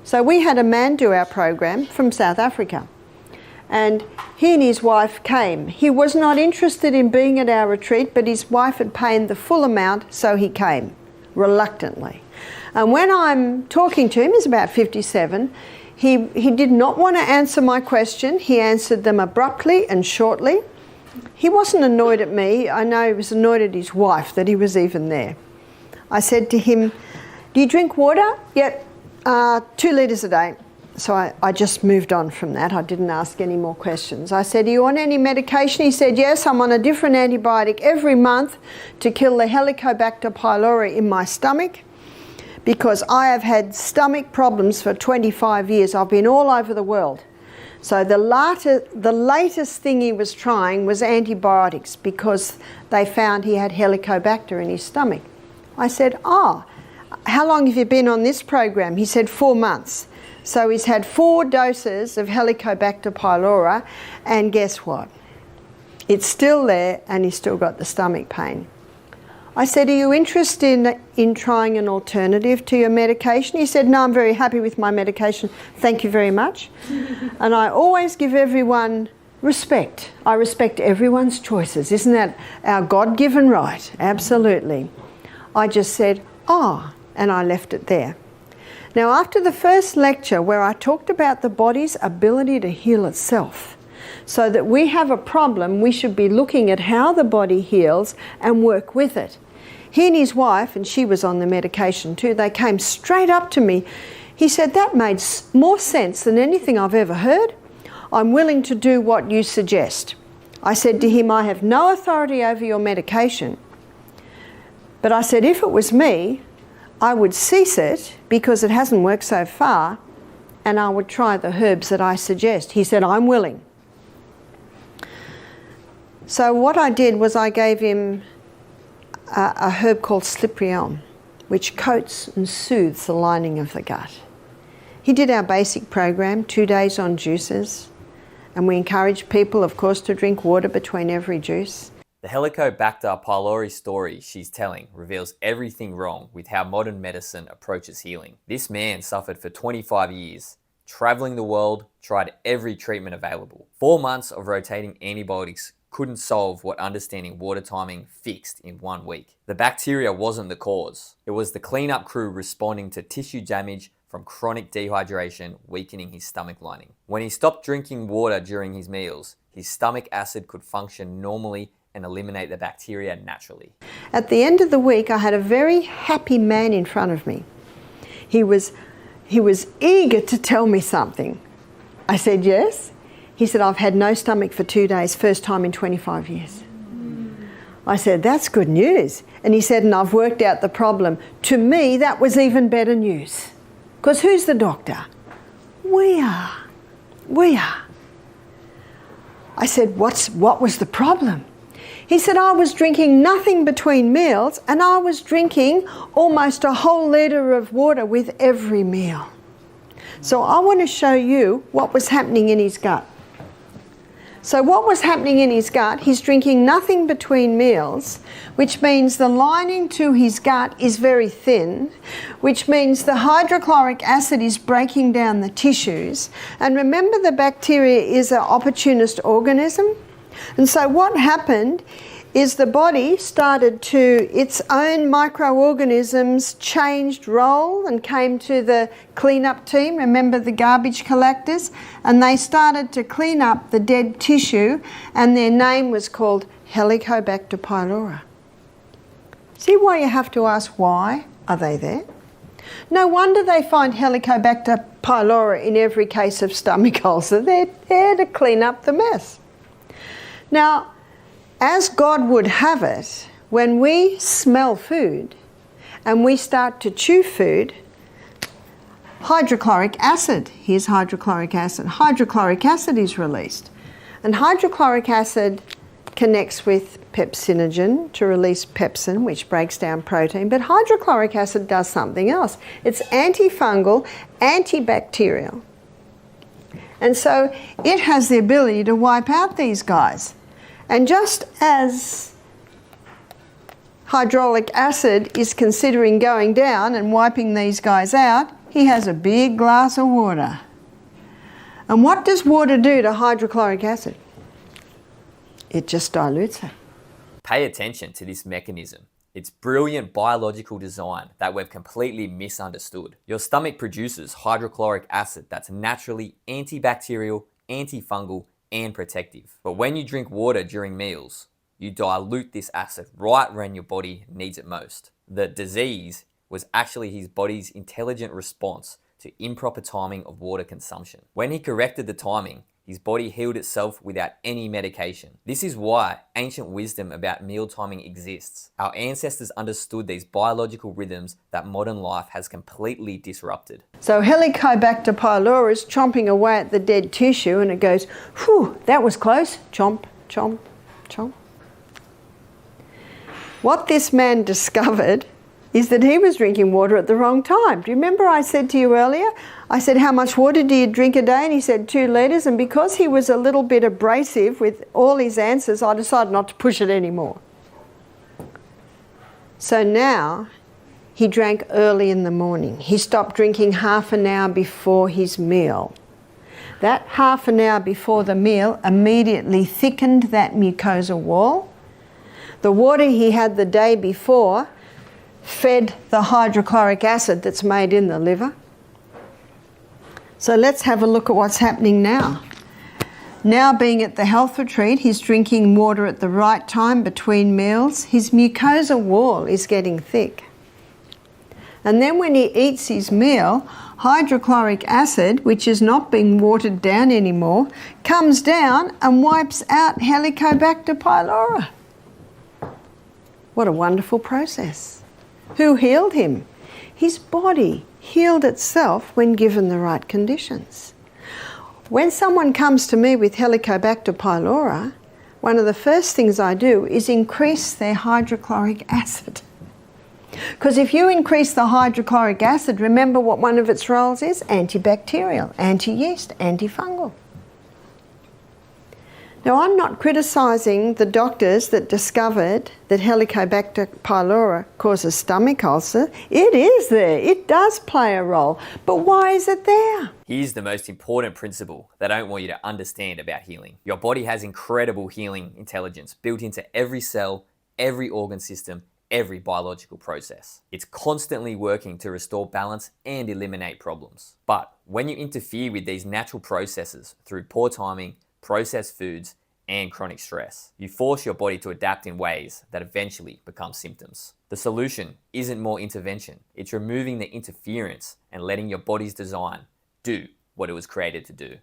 So we had a man do our program from South Africa. And he and his wife came. He was not interested in being at our retreat, but his wife had paid the full amount, so he came, reluctantly. And when I'm talking to him, he's about 57, he did not want to answer my question. He answered them abruptly and shortly. He wasn't annoyed at me. I know he was annoyed at his wife that he was even there. I said to him, "Do you drink water?" "Yep, 2 litres a day." So I just moved on from that. I didn't ask any more questions. I said, "Do you want any medication?" He said, "Yes, I'm on a different antibiotic every month to kill the Helicobacter pylori in my stomach because I have had stomach problems for 25 years. I've been all over the world." So the latest thing he was trying was antibiotics because they found he had Helicobacter in his stomach. I said, "Oh, how long have you been on this program?" He said, 4 months. So he's had 4 doses of Helicobacter pylori, and guess what? It's still there and he's still got the stomach pain. I said, "Are you interested in trying an alternative to your medication?" He said, "No, I'm very happy with my medication. Thank you very much." And I always give everyone respect. I respect everyone's choices. Isn't that our God-given right? Absolutely. I just said, "Oh," and I left it there. Now, after the first lecture where I talked about the body's ability to heal itself, so that we have a problem, we should be looking at how the body heals and work with it. He and his wife, and she was on the medication too, they came straight up to me. He said, "That made more sense than anything I've ever heard. I'm willing to do what you suggest." I said to him, "I have no authority over your medication." But I said, if it was me, I would cease it because it hasn't worked so far, and I would try the herbs that I suggest. He said, "I'm willing." So what I did was I gave him a herb called slippery elm, which coats and soothes the lining of the gut. He did our basic program, 2 days on juices, and we encourage people, of course, to drink water between every juice. The Helicobacter pylori story she's telling reveals everything wrong with how modern medicine approaches healing. This man suffered for 25 years, traveling the world, tried every treatment available. 4 months of rotating antibiotics couldn't solve what understanding water timing fixed in 1 week. The bacteria wasn't the cause. It was the cleanup crew responding to tissue damage from chronic dehydration, weakening his stomach lining. When he stopped drinking water during his meals, his stomach acid could function normally and eliminate the bacteria naturally. At the end of the week, I had a very happy man in front of me. He was eager to tell me something. I said, "Yes." He said, "I've had no stomach for 2 days, first time in 25 years. I said, "That's good news." And he said, "And I've worked out the problem." To me, that was even better news. Because who's the doctor? We are. We are. I said, what was the problem? He said, "I was drinking nothing between meals and I was drinking almost a whole litre of water with every meal." So I want to show you what was happening in his gut. So what was happening in his gut, he's drinking nothing between meals, which means the lining to his gut is very thin, which means the hydrochloric acid is breaking down the tissues. And remember, the bacteria is an opportunist organism. And so what happened is the body started to, its own microorganisms changed role and came to the cleanup team, remember the garbage collectors, and they started to clean up the dead tissue, and their name was called Helicobacter pylori. See why you have to ask, why are they there? No wonder they find Helicobacter pylori in every case of stomach ulcer. They're there to clean up the mess. Now, as God would have it, when we smell food and we start to chew food, hydrochloric acid, here's hydrochloric acid is released. And hydrochloric acid connects with pepsinogen to release pepsin, which breaks down protein, but hydrochloric acid does something else. It's antifungal, antibacterial. And so it has the ability to wipe out these guys. And just as hydrochloric acid is considering going down and wiping these guys out, he has a big glass of water. And what does water do to hydrochloric acid? It just dilutes it. Pay attention to this mechanism. It's brilliant biological design that we've completely misunderstood. Your stomach produces hydrochloric acid that's naturally antibacterial, antifungal, and protective. But when you drink water during meals, you dilute this acid right when your body needs it most. The disease was actually his body's intelligent response to improper timing of water consumption. When he corrected the timing, his body healed itself without any medication. This is why ancient wisdom about meal timing exists. Our ancestors understood these biological rhythms that modern life has completely disrupted. So Helicobacter pylori is chomping away at the dead tissue and it goes, whew, that was close. Chomp, chomp, chomp. What this man discovered is that he was drinking water at the wrong time. Do you remember I said to you earlier? I said, how much water do you drink a day? And he said 2 litres. And because he was a little bit abrasive with all his answers, I decided not to push it anymore. So now he drank early in the morning. He stopped drinking half an hour before his meal. That half an hour before the meal immediately thickened that mucosa wall. The water he had the day before fed the hydrochloric acid that's made in the liver. So let's have a look at what's happening now. Now being at the health retreat, he's drinking water at the right time between meals. His mucosa wall is getting thick. And then when he eats his meal, hydrochloric acid, which is not being watered down anymore, comes down and wipes out Helicobacter pylori. What a wonderful process. Who healed him? His body healed itself when given the right conditions. When someone comes to me with Helicobacter pylori, one of the first things I do is increase their hydrochloric acid. Because if you increase the hydrochloric acid, remember what one of its roles is? Antibacterial, anti-yeast, antifungal. Now, I'm not criticising the doctors that discovered that Helicobacter pylori causes stomach ulcer. It is there. It does play a role. But why is it there? Here's the most important principle that I don't want you to understand about healing. Your body has incredible healing intelligence built into every cell, every organ system, every biological process. It's constantly working to restore balance and eliminate problems. But when you interfere with these natural processes through poor timing, processed foods, and chronic stress, you force your body to adapt in ways that eventually become symptoms. The solution isn't more intervention, it's removing the interference and letting your body's design do what it was created to do.